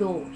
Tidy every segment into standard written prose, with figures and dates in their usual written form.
2।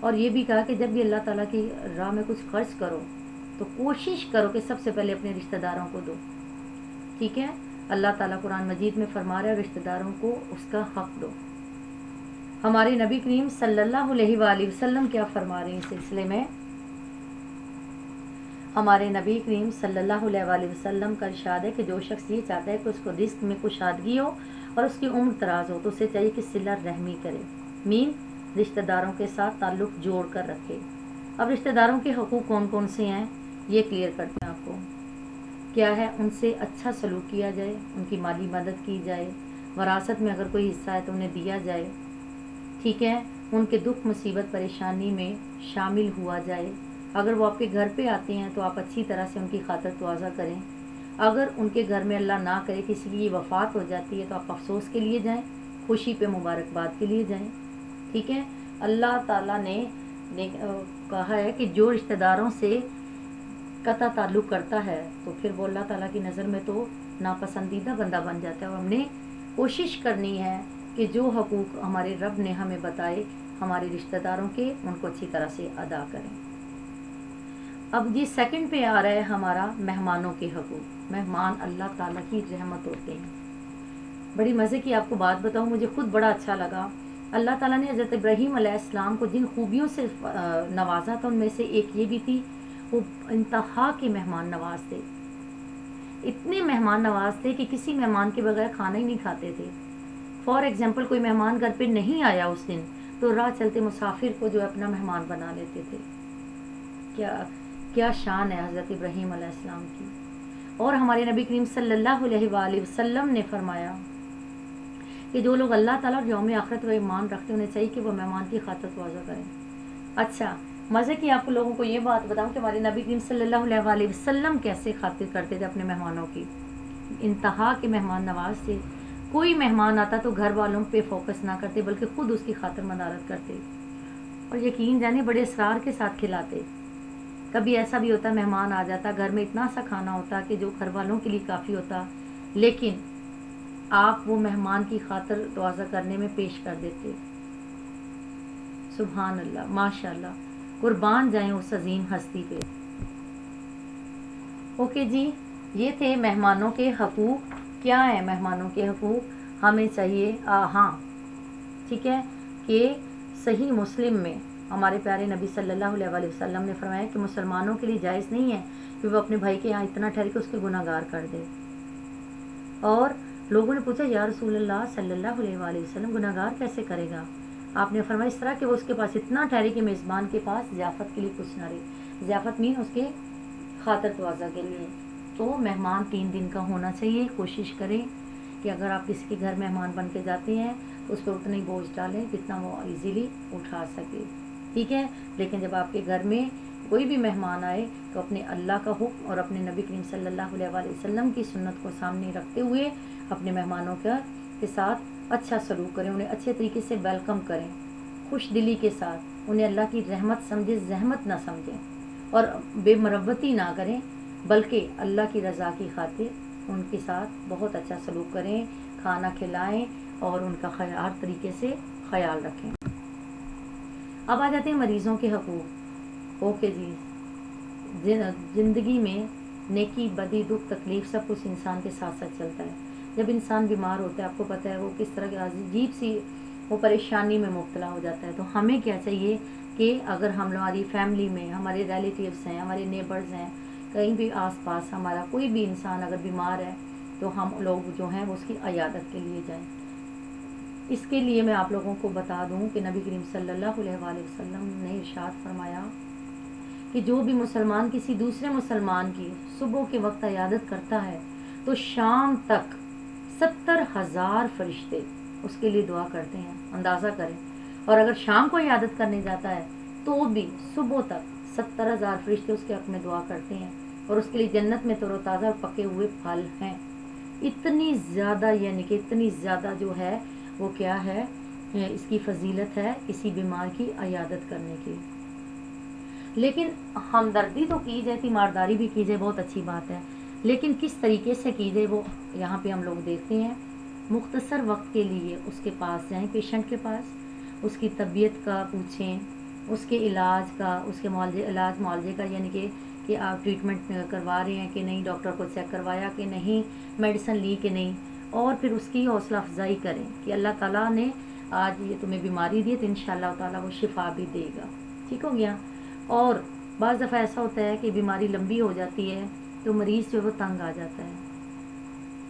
اور یہ بھی کہا کہ جب بھی اللہ تعالیٰ کی راہ میں کچھ خرچ کرو تو کوشش کرو کہ سب سے پہلے اپنے رشتہ داروں کو دو. ٹھیک ہے. اللہ تعالیٰ قرآن مجید میں فرما رہا ہے رشتہ داروں کو اس کا حق دو. ہمارے نبی کریم صلی اللہ علیہ وآلہ وسلم کیا فرما رہے ہیں اس سلسلے میں؟ ہمارے نبی کریم صلی اللہ علیہ وآلہ وسلم کا ارشاد ہے کہ جو شخص یہ چاہتا ہے کہ اس کو رزق میں کشادگی ہو اور اس کی عمر دراز ہو تو اسے چاہیے کہ صلہ رحمی کرے، رشتہ داروں کے ساتھ تعلق جوڑ کر رکھے. اب رشتہ داروں کے حقوق کون کون سے ہیں یہ کلیئر کرتے ہیں آپ کو. کیا ہے؟ ان سے اچھا سلوک کیا جائے، ان کی مالی مدد کی جائے، وراثت میں اگر کوئی حصہ ہے تو انہیں دیا جائے. ٹھیک ہے. ان کے دکھ مصیبت پریشانی میں شامل ہوا جائے. اگر وہ آپ کے گھر پہ آتے ہیں تو آپ اچھی طرح سے ان کی خاطر تواضع کریں. اگر ان کے گھر میں اللہ نہ کرے کسی کی وفات ہو جاتی ہے تو آپ افسوس کے لیے جائیں، خوشی پہ مبارکباد کے لیے جائیں. ٹھیک ہے. اللہ تعالیٰ نے کہا ہے کہ جو رشتہ داروں سے قطع تعلق کرتا ہے تو پھر وہ اللہ تعالیٰ کی نظر میں تو ناپسندیدہ بندہ بن جاتا ہے. اور ہم نے کوشش کرنی ہے کہ جو حقوق ہمارے رب نے ہمیں بتائے ہمارے رشتہ داروں کے ان کو اچھی طرح سے ادا کریں. اب جی سیکنڈ پہ آ رہا ہے ہمارا مہمانوں کے حقوق. مہمان اللہ تعالیٰ کی رحمت ہوتے ہیں. بڑی مزے کی آپ کو بات بتاؤں، مجھے خود بڑا اچھا لگا. اللہ تعالیٰ نے حضرت ابراہیم علیہ السلام کو جن خوبیوں سے نوازا تھا ان میں سے ایک یہ بھی تھی وہ انتہا کے مہمان نواز تھے. اتنے مہمان نواز تھے کہ کسی مہمان کے بغیر کھانا ہی نہیں کھاتے تھے. فار ایگزامپل کوئی مہمان گھر پہ نہیں آیا اس دن تو راہ چلتے مسافر کو جو اپنا مہمان بنا لیتے تھے. کیا شان ہے حضرت ابراہیم علیہ السلام کی. اور ہمارے نبی کریم صلی اللہ علیہ وآلہ وسلم نے فرمایا کہ جو لوگ اللہ تعالیٰ اور یوم آخرت و ایمان رکھتے انہیں چاہیے کہ وہ مہمان کی خاطر تواضع کریں. اچھا مزے کی آپ لوگوں کو یہ بات بتاؤں کہ ہمارے نبی کریم صلی اللہ علیہ وآلہ وسلم کیسے خاطر کرتے تھے اپنے مہمانوں کی. انتہا کے مہمان نواز تھے. کوئی مہمان آتا تو گھر والوں پہ فوکس نہ کرتے بلکہ خود اس کی خاطر مدارت کرتے اور یقین جانے بڑے اصرار کے ساتھ کھلاتے. کبھی ایسا بھی ہوتا مہمان آ جاتا گھر میں اتنا سا کھانا ہوتا کہ جو گھر والوں کے لیے کافی ہوتا لیکن آپ وہ مہمان کی خاطر تواضع کرنے میں پیش کر دیتے. سبحان اللہ، ماشاء اللہ، قربان جائیں اس عظیم ہستی پہ. اوکے جی، یہ تھے مہمانوں کے حقوق. کیا ہیں مہمانوں کے حقوق؟ ہمیں چاہیے ہاں ٹھیک ہے کہ صحیح مسلم میں ہمارے پیارے نبی صلی اللہ علیہ وآلہ وسلم نے فرمایا کہ مسلمانوں کے لیے جائز نہیں ہے کہ وہ اپنے بھائی کے یہاں اتنا ٹھہر کے اس کے گناہ گار کر دے. اور لوگوں نے پوچھا یا رسول اللہ صلی اللہ علیہ وآلہ وسلم گناہ گار کیسے کرے گا؟ آپ نے فرمایا اس طرح کہ وہ اس کے پاس اتنا ٹھہرے کہ میزبان کے پاس ضیافت کے لیے کچھ نہ رہے. ضیافت مین اس کے خاطر تواضع کے لیے. تو مہمان 3 دن کا ہونا چاہیے. کوشش کریں کہ اگر آپ کسی کے گھر مہمان بن کے جاتے ہیں تو اس پہ اتنا ہی بوجھ ڈالیں جتنا وہ ایزیلی اٹھا سکے. ٹھیک ہے. لیکن جب آپ کے گھر میں کوئی بھی مہمان آئے تو اپنے اللہ کا حکم اور اپنے نبی کریم صلی اللہ علیہ وآلہ وسلم کی سنت کو سامنے رکھتے ہوئے اپنے مہمانوں کے ساتھ اچھا سلوک کریں. انہیں اچھے طریقے سے ویلکم کریں، خوش دلی کے ساتھ. انہیں اللہ کی رحمت سمجھے، زحمت نہ سمجھیں اور بے مربتی نہ کریں بلکہ اللہ کی رضا کی خاطر ان کے ساتھ بہت اچھا سلوک کریں، کھانا کھلائیں اور ان کا ہر طریقے سے خیال رکھیں. اب آ جاتے ہیں مریضوں کے حقوق. اوکے جی، زندگی میں نیکی بدی دکھ تکلیف سب کچھ انسان کے ساتھ ساتھ چلتا ہے. جب انسان بیمار ہوتا ہے آپ کو پتہ ہے وہ کس طرح کی عجیب سی وہ پریشانی میں مبتلا ہو جاتا ہے. تو ہمیں کیا چاہیے کہ اگر ہماری فیملی میں ہمارے ریلیٹیوز ہیں، ہمارے نیبرز ہیں، کہیں بھی آس پاس ہمارا کوئی بھی انسان اگر بیمار ہے تو ہم لوگ جو ہیں وہ اس کی عیادت کے لیے جائیں. اس کے لیے میں آپ لوگوں کو بتا دوں کہ نبی کریم صلی اللہ علیہ وآلہ وسلم نے ارشاد فرمایا کہ جو بھی مسلمان کسی دوسرے مسلمان کی صبح کے وقت عیادت کرتا ہے تو شام تک 70,000 فرشتے اس کے لیے دعا کرتے ہیں. اندازہ کریں. اور اگر شام کو عیادت کرنے جاتا ہے تو بھی صبح تک 70,000 فرشتے اس کے حق میں دعا کرتے ہیں اور اس کے لیے جنت میں تر و تازہ اور پکے ہوئے پھل ہیں. اتنی زیادہ یعنی کہ اتنی زیادہ جو ہے وہ کیا ہے اس کی فضیلت ہے کسی بیمار کی عیادت کرنے کی. لیکن ہمدردی تو کی جائے، تیمارداری بھی کی جائے، بہت اچھی بات ہے، لیکن کس طریقے سے کی جائے وہ یہاں پہ ہم لوگ دیکھتے ہیں. مختصر وقت کے لیے اس کے پاس جائیں، پیشنٹ کے پاس، اس کی طبیعت کا پوچھیں، اس کے علاج کا، اس کے معالجے کا، یعنی کہ آپ ٹریٹمنٹ کروا رہے ہیں کہ نہیں، ڈاکٹر کو چیک کروایا کہ نہیں، میڈیسن لی کہ نہیں، اور پھر اس کی حوصلہ افزائی کریں کہ اللہ تعالیٰ نے آج یہ تمہیں بیماری دی تو انشاءاللہ تعالیٰ وہ شفا بھی دے گا. ٹھیک ہو گیا. اور بعض دفعہ ایسا ہوتا ہے کہ بیماری لمبی ہو جاتی ہے تو مریض جو وہ تنگ آ جاتا ہے.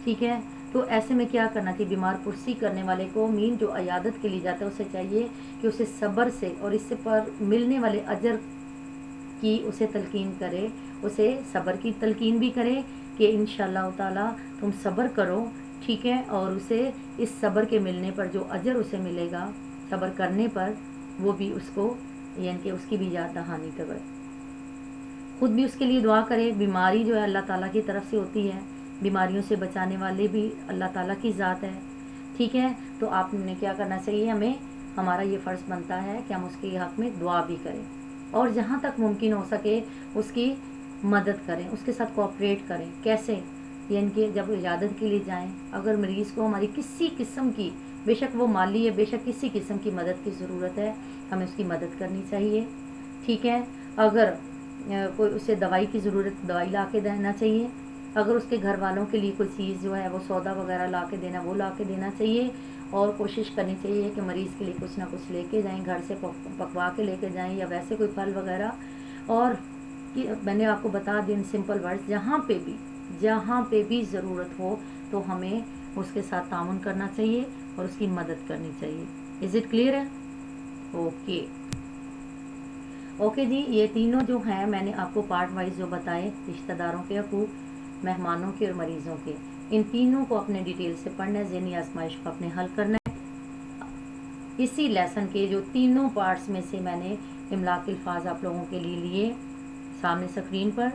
ٹھیک ہے. تو ایسے میں کیا کرنا چاہیے؟ بیمار پرسی کرنے والے کو، مین جو عیادت کے لیے جاتا ہے، اسے چاہیے کہ اسے صبر سے اور اس سے پر ملنے والے اجر کی اسے تلقین کرے، اسے صبر کی تلقین بھی کرے کہ انشاءاللہ تعالیٰ تم صبر کرو. ٹھیک ہے. اور اسے اس صبر کے ملنے پر جو اجر اسے ملے گا صبر کرنے پر، وہ بھی اس کو، یعنی کہ اس کی بھی یاد دہانی کرے. خود بھی اس کے لیے دعا کرے. بیماری جو ہے اللہ تعالیٰ کی طرف سے ہوتی ہے، بیماریوں سے بچانے والے بھی اللہ تعالیٰ کی ذات ہے. ٹھیک ہے. تو آپ نے کیا کرنا چاہیے؟ ہمیں، ہمارا یہ فرض بنتا ہے کہ ہم اس کے حق میں دعا بھی کریں اور جہاں تک ممکن ہو سکے اس کی مدد کریں، اس کے ساتھ کوآپریٹ کریں. کیسے؟ یعنی کہ جب عیادت کے لیے جائیں، اگر مریض کو ہماری کسی قسم کی، بے شک وہ مالی ہے، بے شک کسی قسم کی مدد کی ضرورت ہے، ہمیں اس کی مدد کرنی چاہیے. ٹھیک ہے. اگر کوئی اسے دوائی کی ضرورت، دوائی لا کے دینا چاہیے. اگر اس کے گھر والوں کے لیے کوئی چیز جو ہے وہ سودا وغیرہ لا کے دینا، وہ لا کے دینا چاہیے. اور کوشش کرنی چاہیے کہ مریض کے لیے کچھ نہ کچھ لے کے جائیں، گھر سے پکوا کے لے کے جائیں، یا ویسے کوئی پھل وغیرہ. اور میں نے آپ کو بتا دی ان سمپل ورڈز، جہاں پہ بھی ضرورت ہو تو ہمیں اس کے ساتھ تعاون کرنا چاہیے اور اس کی مدد کرنی چاہیے. از اٹ کلیئر ہے؟ اوکے جی. یہ تینوں جو ہیں میں نے آپ کو پارٹ وائز جو بتائے، رشتہ داروں کے حقوق، مہمانوں کے اور مریضوں کے، ان تینوں کو اپنے ڈیٹیل سے پڑھنا ہے، ذہنی آزمائش کو اپنے حل کرنا ہے. اسی لیسن کے جو تینوں پارٹس میں سے میں نے املا کے الفاظ آپ لوگوں کے لیے سامنے اسکرین پر،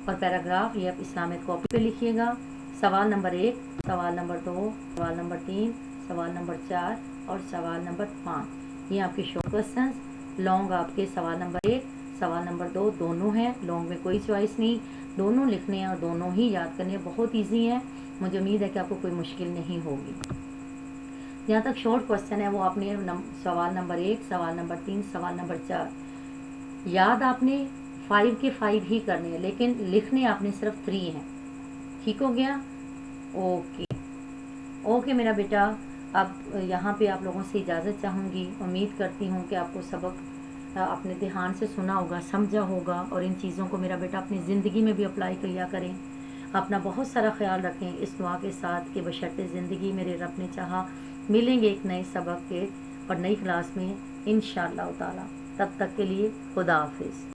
اور پیراگراف یہ آپ اسلامک کاپی پہ لکھیے گا. سوال نمبر 1، سوال نمبر 2، سوال نمبر 3، سوال نمبر 4 اور سوال نمبر 5. یہ آپ کے شارٹ کوسچنز. لانگ آپ کے سوال نمبر 1، سوال نمبر 2 دونوں ہیں. لانگ میں کوئی چوائس نہیں، دونوں لکھنے ہیں اور دونوں ہی یاد کرنے ہیں. بہت ایزی ہیں. مجھے امید ہے کہ آپ کو کوئی مشکل نہیں ہوگی. جہاں تک شارٹ کوسچن ہے وہ آپ نے سوال نمبر 1، سوال نمبر 3، سوال نمبر 4 یاد آپ نے 5 کے 5 ہی کرنے ہیں، لیکن لکھنے آپ نے صرف 3 ہیں. ٹھیک ہو گیا؟ اوکے میرا بیٹا. اب یہاں پہ آپ لوگوں سے اجازت چاہوں گی. امید کرتی ہوں کہ آپ کو سبق اپنے دھیان سے سنا ہوگا، سمجھا ہوگا، اور ان چیزوں کو میرا بیٹا اپنی زندگی میں بھی اپلائی کیا کریں. اپنا بہت سارا خیال رکھیں اس دعا کے ساتھ کہ بشرط زندگی میرے رب نے چاہا ملیں گے ایک نئے سبق کے اور نئی کلاس میں انشاءاللہ تعالی. تب تک کے لیے خدا حافظ.